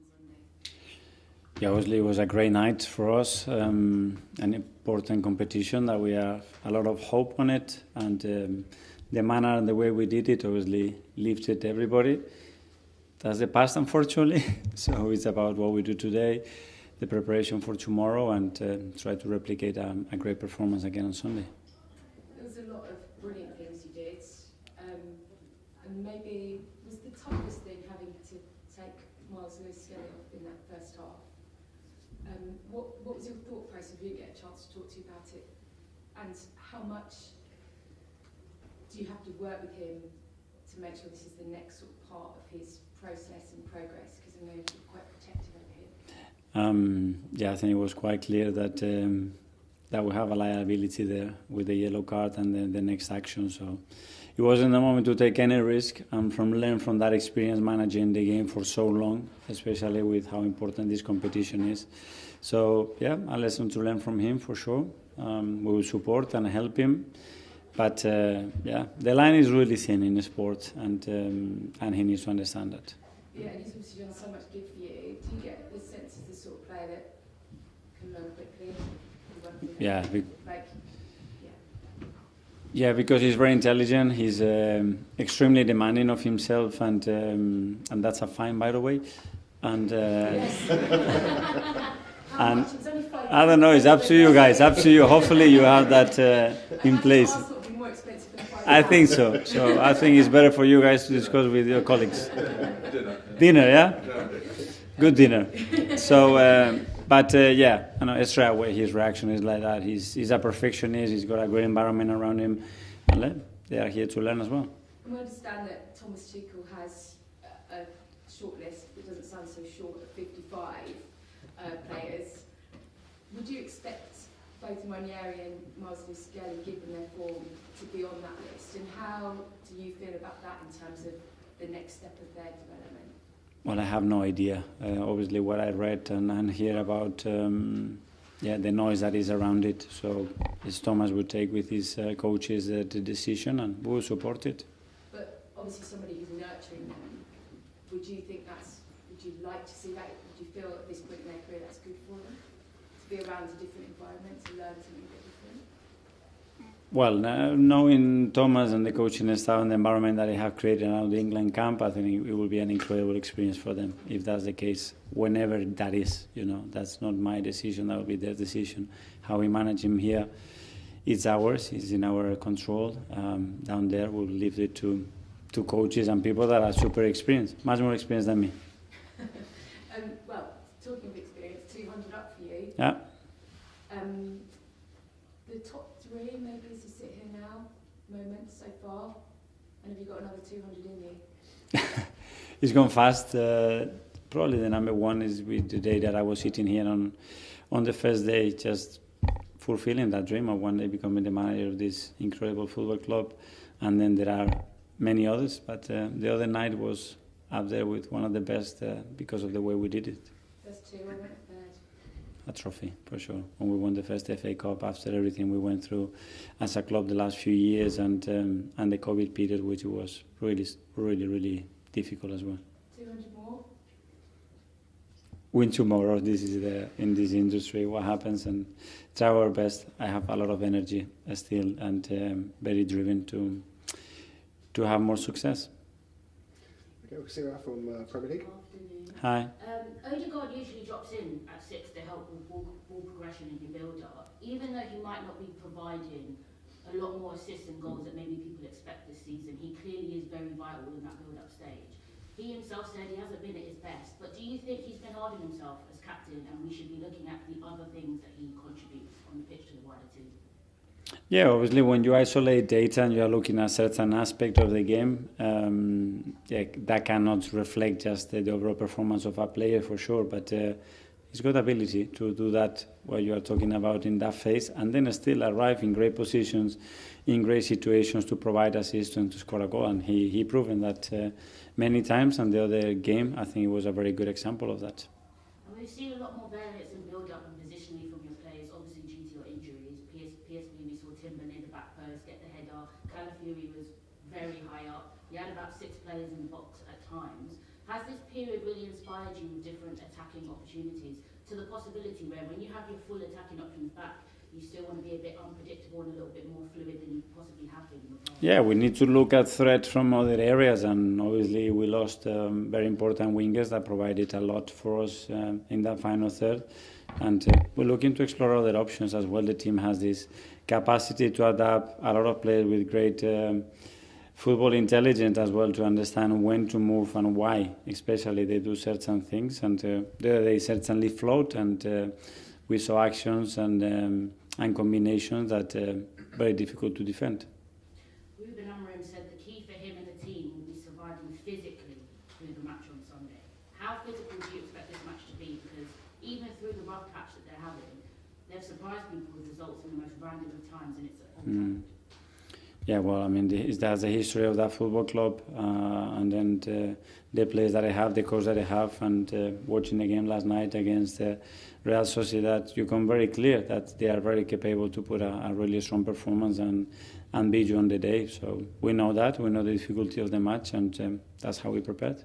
on Sunday? Yeah, obviously it was a great night for us, an important competition that we have a lot of hope on it, and the manner and the way we did it obviously lifted everybody. That's the past, unfortunately. So it's about what we do today, the preparation for tomorrow, and try to replicate a great performance again on Sunday. There was a lot of brilliant things you did, and maybe was the toughest thing having to take Miles Lewis-Skelly off in that first half. What was your thought process if you get a chance to talk to you about it, and how much do you have to work with him to make sure this is the next sort of part of his process and progress, because I know you're quite protective over him? Yeah, I think it was quite clear that that we have a liability there with the yellow card and the next action. So it wasn't the moment to take any risk, and learn from that experience managing the game for so long, especially with how important this competition is. So yeah, a lesson to learn from him for sure. We will support and help him. But yeah, the line is really thin in the sport, and he needs to understand that. Yeah, and he's obviously done so much good for you. Do you get the sense he's the sort of player that can learn quickly? Yeah. Like, yeah, because he's very intelligent. He's extremely demanding of himself, and that's a fine, by the way. And yes. and I don't know. It's up to you guys. Up to you. Hopefully, you have that in place. I think so. So I think it's better for you guys to discuss with your colleagues. Dinner, yeah? Good dinner. So, yeah, I know straight away his reaction is like that. He's a perfectionist. He's got a great environment around him. And they are here to learn as well. We understand that Thomas Tuchel has a short list. It doesn't sound so short of 55 players. Would you expect both Ranieri and Miles Lewis-Skelly, given their form, to be on that list? And how do you feel about that in terms of the next step of their development? Well, I have no idea. Obviously, what I read and hear about, the noise that is around it. So, as Thomas would take with his coaches the decision, and we will support it. But obviously, somebody who's nurturing them, would you like to see that? Would you feel at this point in their career that's good for them? To be around a different environment, to learn something a bit different? Well, knowing Thomas and the coaching staff and the environment that they have created around the England camp, I think it will be an incredible experience for them, if that's the case, whenever that is. That's not my decision, that will be their decision. How we manage him here, it's ours, it's in our control. Down there, we'll leave it to coaches and people that are super experienced, much more experienced than me. Well, talking of experience, 200 up for you. Yeah. The top three, maybe, as you sit here now, moments so far, and have you got another 200 in you? It's gone fast. Probably the number one is with the day that I was sitting here on the first day, just fulfilling that dream of one day becoming the manager of this incredible football club. And then there are many others, but the other night was up there with one of the best because of the way we did it. First two, I went third. A trophy, for sure. When we won the first FA Cup after everything we went through as a club the last few years, and the COVID period, which was really, really, really difficult as well. 200 more? Win tomorrow. This is in this industry what happens, and try our best. I have a lot of energy still, and very driven to have more success. Okay, we'll see you from Premier League. Hi. Odegaard usually drops in at 6 to help with ball progression and your build-up. Even though he might not be providing a lot more assists and goals that maybe people expect this season, he clearly is very vital in that build-up stage. He himself said he hasn't been at his best, but do you think he's been hard on himself as captain, and we should be looking at the other things that he contributes on the pitch to the wider team? Yeah, obviously when you isolate data and you are looking at certain aspect of the game, that cannot reflect just the overall performance of a player for sure, but he's got ability to do that, what you are talking about in that phase, and then still arrive in great positions, in great situations to provide assist and to score a goal, and he proven that many times, and the other game, I think it was a very good example of that. And we've seen a lot more variance in build-up and positionally from your players, obviously due to your injuries. PSV, we saw Timber near the back post, get the header. Calafiori was very high up. You had about 6 players in the box at times. Has this period really inspired you with different attacking opportunities to the possibility where when you have your full attacking options back, you still want to be a bit unpredictable and a little bit more fluid than you possibly have been in the past? Yeah, we need to look at threat from other areas, and obviously we lost very important wingers that provided a lot for us in that final third. And we're looking to explore other options as well. The team has this capacity to adapt, a lot of players with great football intelligence as well, to understand when to move and why, especially they do certain things. And they certainly float, and we saw actions and combinations that very difficult to defend. Ruben Amorim said the key for him and the team will be surviving physically through the match on Sunday. How physical do you expect this match to be? Because even through the rough patch that they're having, they've surprised people with results in the most random of times, and it's on time. Yeah, well, I mean, that's the history of that football club, and then the players that I have, the coach that I have, and watching the game last night against Real Sociedad, you come very clear that they are very capable to put a really strong performance and beat you on the day. So we know that, we know the difficulty of the match, and that's how we prepared.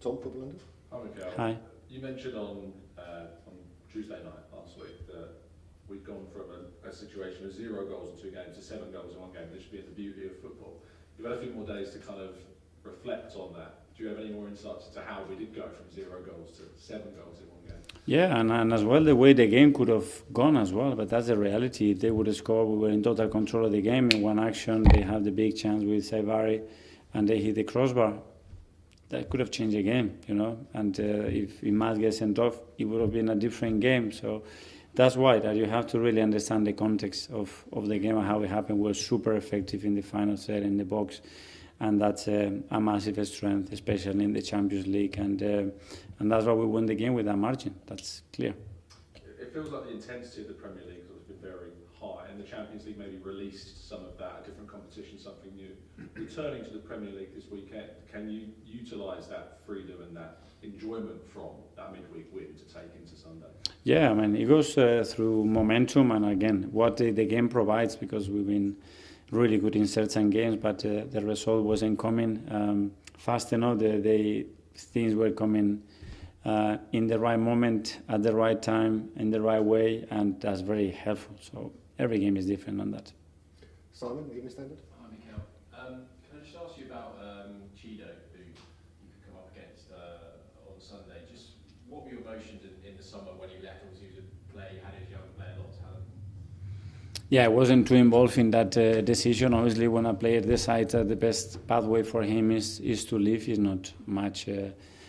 Tom, Football London. Hi, Mikel. Hi. You mentioned on Tuesday night last week that we've gone from a situation of 0 goals in 2 games to 7 goals in 1 game, which being the beauty of football. You've had a few more days to kind of reflect on that. Do you have any more insights into how we did go from 0 goals to 7 goals in 1 game? Yeah, and as well the way the game could have gone as well, but that's the reality. If they would have scored, we were in total control of the game. In one action, they had the big chance with Saivari, and they hit the crossbar. That could have changed the game, you know. And if Imad gets sent off, it would have been a different game. So that's why that you have to really understand the context of the game and how it happened. We're super effective in the final third in the box, and that's a massive strength, especially in the Champions League. And that's why we won the game with that margin. That's clear. It feels like the intensity of the Premier League has been very high, and the Champions League maybe released some of that, a different competition, something new. Returning to the Premier League this weekend, can you utilise that freedom and that enjoyment from that midweek win to take into Sunday? Yeah, I mean, it goes through momentum and, again, what the game provides, because we've been really good in certain games, but the result wasn't coming fast enough. The things were coming in the right moment, at the right time, in the right way, and that's very helpful. So every game is different on that. Simon, Evening Standard. Hi, Mikel. Can I just ask you about Chido, who you could come up against on Sunday? Just what were your emotions in the summer when he left? Obviously, he was a player, he had his young player, a lot of talent. Yeah, I wasn't too involved in that decision. Obviously, when a player decides that the best pathway for him is to leave, there's not much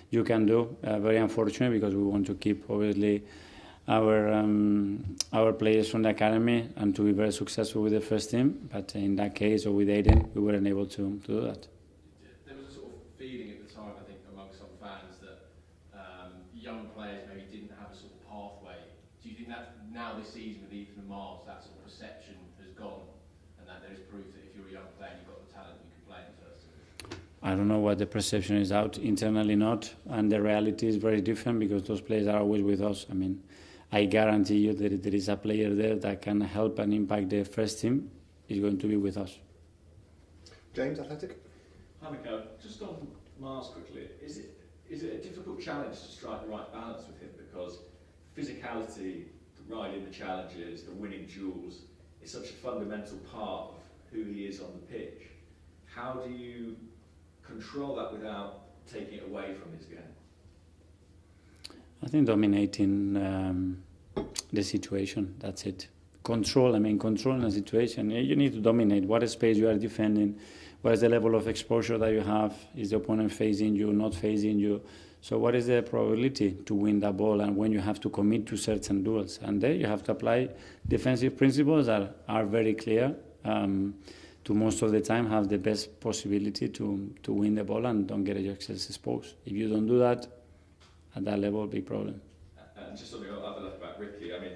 you can do. Very unfortunate, because we want to keep, obviously, our players from the academy and to be very successful with the first team. But in that case, or with Aiden, we weren't able to do that. There was a sort of feeling at the time, I think, among some fans that young players maybe didn't have a sort of pathway. Do you think that now this season with Ethan and Miles, that sort of perception has gone, and that there is proof that if you're a young player and you've got the talent, you can play in the first team? I don't know what the perception is out internally, not, and the reality is very different, because those players are always with us. I mean, I guarantee you that if there is a player there that can help and impact the first team, is going to be with us. James, Athletic. Hi, Mikel. Just on Miles quickly, is it a difficult challenge to strike the right balance with him? Because physicality, riding the challenges, the winning duels, is such a fundamental part of who he is on the pitch. How do you control that without taking it away from his game? I think dominating the situation, that's it. Controlling the situation. You need to dominate what space you are defending, what is the level of exposure that you have, is the opponent facing you, not facing you. So what is the probability to win that ball, and when you have to commit to certain duels. And there you have to apply defensive principles that are very clear, to most of the time have the best possibility to win the ball and don't get yourself exposed. If you don't do that, at that level, big problem. And just on the other left back, Ricky, I mean,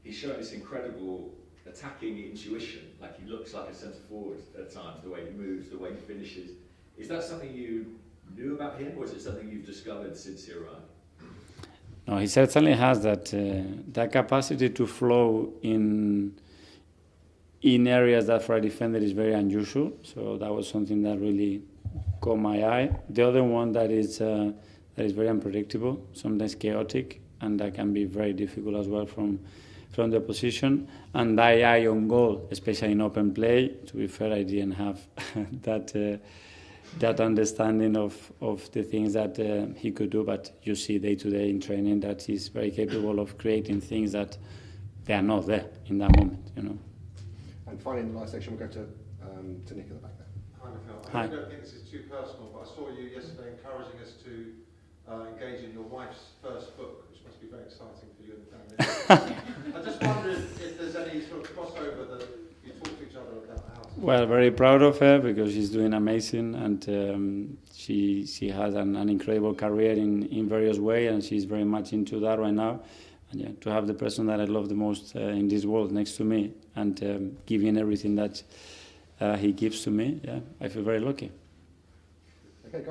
he's shown this incredible attacking intuition. Like, he looks like a centre forward at times, the way he moves, the way he finishes. Is that something you knew about him, or is it something you've discovered since he arrived? No, he certainly has that capacity to flow in areas that for a defender is very unusual. So that was something that really caught my eye. The other one that is very unpredictable, sometimes chaotic, and that can be very difficult as well from the opposition. And that eye on goal, especially in open play. To be fair, I didn't have that understanding of the things that he could do, but you see day to day in training that he's very capable of creating things that they are not there in that moment, you know. And finally, in the last section, we'll go to Nick at the back there. Hi, Mikel. Hi. I don't think this is too personal, but I saw you yesterday encouraging us to engage in your wife's first book, which must be very exciting for you and the family. I just wondered if there's any sort of crossover that you talk to each other about how to... Well, very proud of her because she's doing amazing, and she has an incredible career in various ways, and she's very much into that right now. And yeah, to have the person that I love the most in this world next to me and giving everything that he gives to me, yeah, I feel very lucky. Okay, guys.